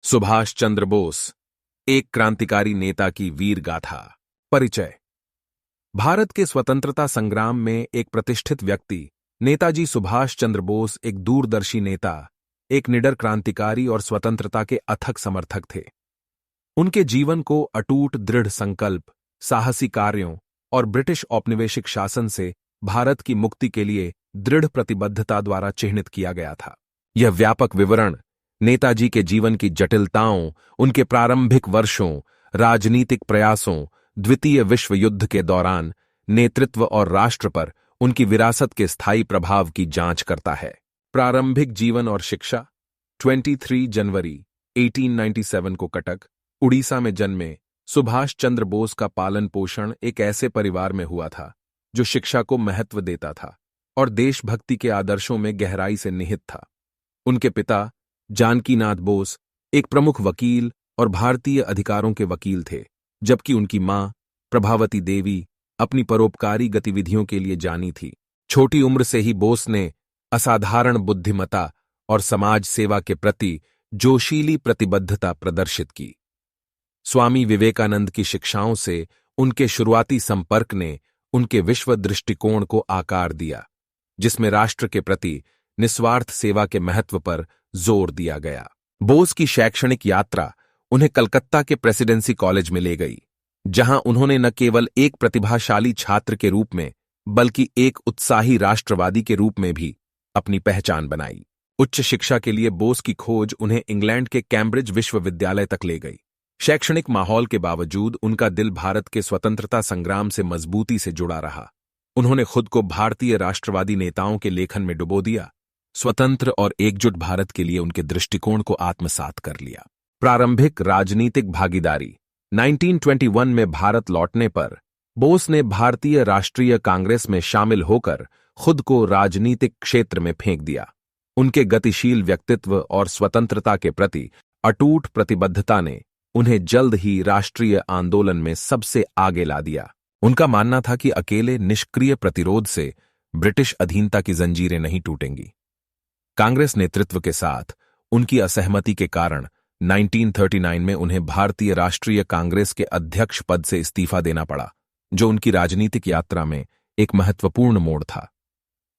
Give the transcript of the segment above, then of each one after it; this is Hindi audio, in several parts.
सुभाष चंद्र बोस, एक क्रांतिकारी नेता की वीर गाथा। परिचय। भारत के स्वतंत्रता संग्राम में एक प्रतिष्ठित व्यक्ति नेताजी सुभाष चंद्र बोस एक दूरदर्शी नेता, एक निडर क्रांतिकारी और स्वतंत्रता के अथक समर्थक थे। उनके जीवन को अटूट दृढ़ संकल्प, साहसी कार्यों और ब्रिटिश औपनिवेशिक शासन से भारत की मुक्ति के लिए दृढ़ प्रतिबद्धता द्वारा चिह्नित किया गया था। यह व्यापक विवरण नेताजी के जीवन की जटिलताओं, उनके प्रारंभिक वर्षों, राजनीतिक प्रयासों, द्वितीय विश्व युद्ध के दौरान नेतृत्व और राष्ट्र पर उनकी विरासत के स्थायी प्रभाव की जांच करता है। प्रारंभिक जीवन और शिक्षा। 23 जनवरी 1897 को कटक, उड़ीसा में जन्मे सुभाष चंद्र बोस का पालन पोषण एक ऐसे परिवार में हुआ था जो शिक्षा को महत्व देता था और देशभक्ति के आदर्शों में गहराई से निहित था। उनके पिता जानकीनाथ बोस एक प्रमुख वकील और भारतीय अधिकारों के वकील थे, जबकि उनकी मां प्रभावती देवी अपनी परोपकारी गतिविधियों के लिए जानी थी। छोटी उम्र से ही बोस ने असाधारण बुद्धिमत्ता और समाज सेवा के प्रति जोशीली प्रतिबद्धता प्रदर्शित की। स्वामी विवेकानंद की शिक्षाओं से उनके शुरुआती संपर्क ने उनके विश्व दृष्टिकोण को आकार दिया, जिसमें राष्ट्र के प्रति निस्वार्थ सेवा के महत्व पर जोर दिया गया। बोस की शैक्षणिक यात्रा उन्हें कलकत्ता के प्रेसिडेंसी कॉलेज में ले गई, जहां उन्होंने न केवल एक प्रतिभाशाली छात्र के रूप में बल्कि एक उत्साही राष्ट्रवादी के रूप में भी अपनी पहचान बनाई। उच्च शिक्षा के लिए बोस की खोज उन्हें इंग्लैंड के कैम्ब्रिज विश्वविद्यालय तक ले गई। शैक्षणिक माहौल के बावजूद उनका दिल भारत के स्वतंत्रता संग्राम से मजबूती से जुड़ा रहा। उन्होंने खुद को भारतीय राष्ट्रवादी नेताओं के लेखन में डुबो दिया, स्वतंत्र और एकजुट भारत के लिए उनके दृष्टिकोण को आत्मसात कर लिया। प्रारंभिक राजनीतिक भागीदारी। 1921 में भारत लौटने पर बोस ने भारतीय राष्ट्रीय कांग्रेस में शामिल होकर खुद को राजनीतिक क्षेत्र में फेंक दिया। उनके गतिशील व्यक्तित्व और स्वतंत्रता के प्रति अटूट प्रतिबद्धता ने उन्हें जल्द ही राष्ट्रीय आंदोलन में सबसे आगे ला दिया। उनका मानना था कि अकेले निष्क्रिय प्रतिरोध से ब्रिटिश अधीनता की जंजीरें नहीं टूटेंगी। कांग्रेस नेतृत्व के साथ उनकी असहमति के कारण 1939 में उन्हें भारतीय राष्ट्रीय कांग्रेस के अध्यक्ष पद से इस्तीफा देना पड़ा, जो उनकी राजनीतिक यात्रा में एक महत्वपूर्ण मोड़ था।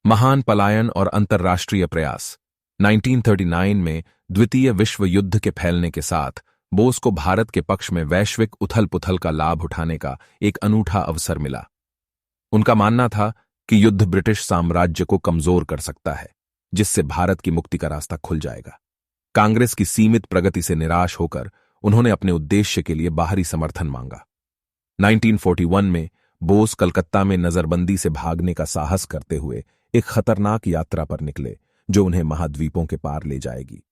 महान पलायन और अंतर्राष्ट्रीय प्रयास। 1939 में द्वितीय विश्व युद्ध के फैलने के साथ बोस को भारत के पक्ष में वैश्विक उथल पुथल का लाभ उठाने का एक अनूठा अवसर मिला। उनका मानना था कि युद्ध ब्रिटिश साम्राज्य को कमजोर कर सकता है, जिससे भारत की मुक्ति का रास्ता खुल जाएगा। कांग्रेस की सीमित प्रगति से निराश होकर उन्होंने अपने उद्देश्य के लिए बाहरी समर्थन मांगा। 1941 में बोस कलकत्ता में नजरबंदी से भागने का साहस करते हुए एक खतरनाक यात्रा पर निकले, जो उन्हें महाद्वीपों के पार ले जाएगी।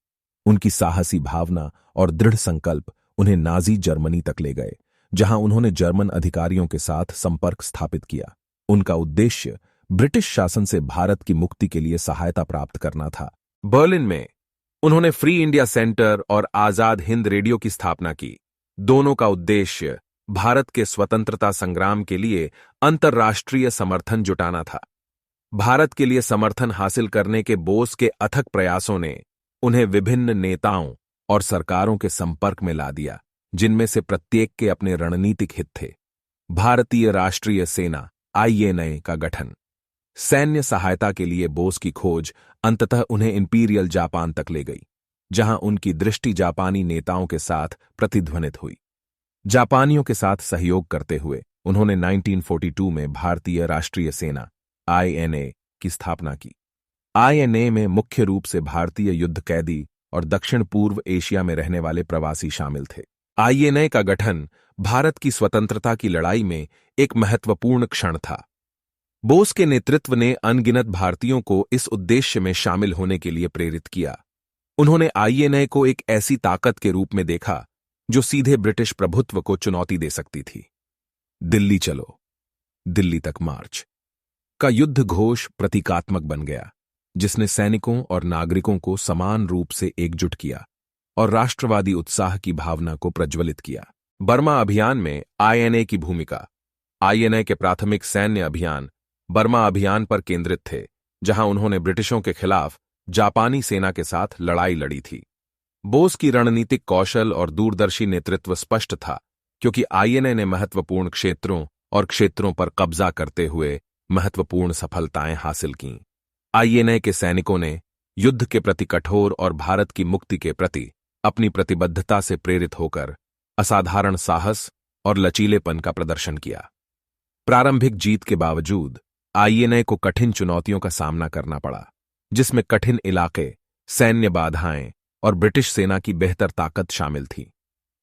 उनकी साहसी भावना और दृढ़ संकल्प उन्हें नाजी जर्मनी तक ले गए, जहां उन्होंने जर्मन अधिकारियों के साथ संपर्क स्थापित किया। उनका उद्देश्य ब्रिटिश शासन से भारत की मुक्ति के लिए सहायता प्राप्त करना था। बर्लिन में उन्होंने फ्री इंडिया सेंटर और आजाद हिंद रेडियो की स्थापना की। दोनों का उद्देश्य भारत के स्वतंत्रता संग्राम के लिए अंतर्राष्ट्रीय समर्थन जुटाना था। भारत के लिए समर्थन हासिल करने के बोस के अथक प्रयासों ने उन्हें विभिन्न नेताओं और सरकारों के संपर्क में ला दिया, जिनमें से प्रत्येक के अपने रणनीतिक हित थे। भारतीय राष्ट्रीय सेना INA का गठन। सैन्य सहायता के लिए बोस की खोज अंततः उन्हें इंपीरियल जापान तक ले गई, जहां उनकी दृष्टि जापानी नेताओं के साथ प्रतिध्वनित हुई। जापानियों के साथ सहयोग करते हुए उन्होंने 1942 में भारतीय राष्ट्रीय सेना INA की स्थापना की। INA में मुख्य रूप से भारतीय युद्ध कैदी और दक्षिण पूर्व एशिया में रहने वाले प्रवासी शामिल थे। INA का गठन भारत की स्वतंत्रता की लड़ाई में एक महत्वपूर्ण क्षण था। बोस के नेतृत्व ने अनगिनत भारतीयों को इस उद्देश्य में शामिल होने के लिए प्रेरित किया। उन्होंने INA को एक ऐसी ताकत के रूप में देखा जो सीधे ब्रिटिश प्रभुत्व को चुनौती दे सकती थी। दिल्ली चलो, दिल्ली तक मार्च का युद्ध घोष प्रतीकात्मक बन गया, जिसने सैनिकों और नागरिकों को समान रूप से एकजुट किया और राष्ट्रवादी उत्साह की भावना को प्रज्वलित किया। बर्मा अभियान में INA की भूमिका। INA के प्राथमिक सैन्य अभियान बर्मा अभियान पर केंद्रित थे, जहां उन्होंने ब्रिटिशों के खिलाफ जापानी सेना के साथ लड़ाई लड़ी थी। बोस की रणनीतिक कौशल और दूरदर्शी नेतृत्व स्पष्ट था, क्योंकि आईएनए ने महत्वपूर्ण क्षेत्रों पर कब्जा करते हुए महत्वपूर्ण सफलताएं हासिल कीं। आईएनए के सैनिकों ने युद्ध के प्रति कठोर और भारत की मुक्ति के प्रति अपनी प्रतिबद्धता से प्रेरित होकर असाधारण साहस और लचीलेपन का प्रदर्शन किया। प्रारंभिक जीत के बावजूद आईएनए को कठिन चुनौतियों का सामना करना पड़ा, जिसमें कठिन इलाके, सैन्य बाधाएं और ब्रिटिश सेना की बेहतर ताकत शामिल थी।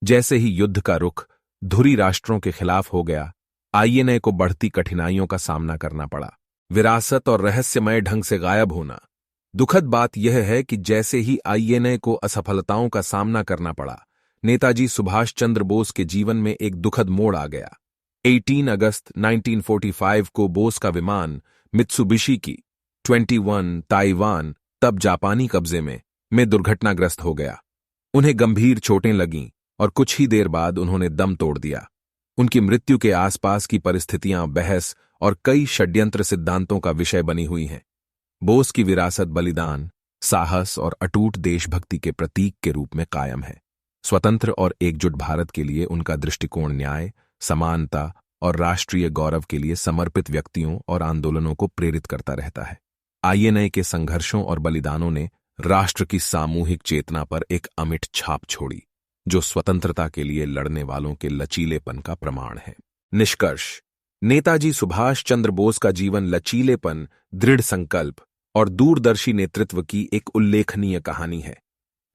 जैसे ही युद्ध का रुख धुरी राष्ट्रों के खिलाफ हो गया, आईएनए को बढ़ती कठिनाइयों का सामना करना पड़ा। विरासत और रहस्यमय ढंग से गायब होना। दुखद बात यह है कि जैसे ही आईएनए को असफलताओं का सामना करना पड़ा, नेताजी सुभाष चंद्र बोस के जीवन में एक दुखद मोड़ आ गया। 18 अगस्त 1945 को बोस का विमान मित्सुबिशी की 21 ताइवान, तब जापानी कब्जे में दुर्घटनाग्रस्त हो गया। उन्हें गंभीर चोटें लगीं और कुछ ही देर बाद उन्होंने दम तोड़ दिया। उनकी मृत्यु के आसपास की परिस्थितियां बहस और कई षड्यंत्र सिद्धांतों का विषय बनी हुई हैं। बोस की विरासत बलिदान, साहस और अटूट देशभक्ति के प्रतीक के रूप में कायम है। स्वतंत्र और एकजुट भारत के लिए उनका दृष्टिकोण न्याय, समानता और राष्ट्रीय गौरव के लिए समर्पित व्यक्तियों और आंदोलनों को प्रेरित करता रहता है। आईएनए के संघर्षों और बलिदानों ने राष्ट्र की सामूहिक चेतना पर एक अमिट छाप छोड़ी, जो स्वतंत्रता के लिए लड़ने वालों के लचीलेपन का प्रमाण है। निष्कर्ष: नेताजी सुभाष चंद्र बोस का जीवन लचीलेपन, दृढ़ संकल्प और दूरदर्शी नेतृत्व की एक उल्लेखनीय कहानी है।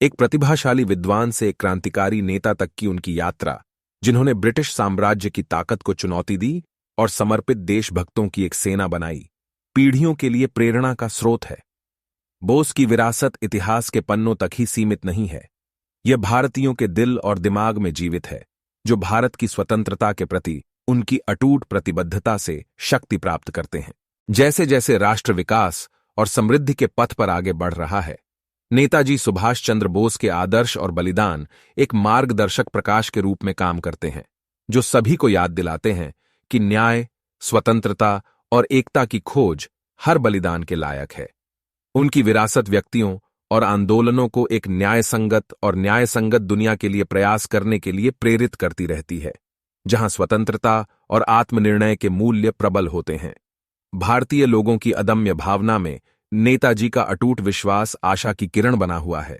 एक प्रतिभाशाली विद्वान से एक क्रांतिकारी नेता तक की उनकी यात्रा, जिन्होंने ब्रिटिश साम्राज्य की ताकत को चुनौती दी और समर्पित देशभक्तों की एक सेना बनाई, पीढ़ियों के लिए प्रेरणा का स्रोत है। बोस की विरासत इतिहास के पन्नों तक ही सीमित नहीं है। यह भारतीयों के दिल और दिमाग में जीवित है, जो भारत की स्वतंत्रता के प्रति उनकी अटूट प्रतिबद्धता से शक्ति प्राप्त करते हैं। जैसे जैसे राष्ट्र विकास और समृद्धि के पथ पर आगे बढ़ रहा है, नेताजी सुभाष चंद्र बोस के आदर्श और बलिदान एक मार्गदर्शक प्रकाश के रूप में काम करते हैं, जो सभी को याद दिलाते हैं कि न्याय, स्वतंत्रता और एकता की खोज हर बलिदान के लायक है। उनकी विरासत व्यक्तियों और आंदोलनों को एक न्यायसंगत दुनिया के लिए प्रयास करने के लिए प्रेरित करती रहती है, जहां स्वतंत्रता और आत्मनिर्णय के मूल्य प्रबल होते हैं। भारतीय लोगों की अदम्य भावना में नेताजी का अटूट विश्वास आशा की किरण बना हुआ है,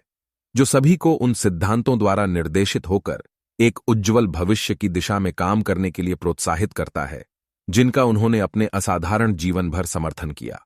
जो सभी को उन सिद्धांतों द्वारा निर्देशित होकर एक उज्ज्वल भविष्य की दिशा में काम करने के लिए प्रोत्साहित करता है, जिनका उन्होंने अपने असाधारण जीवन भर समर्थन किया।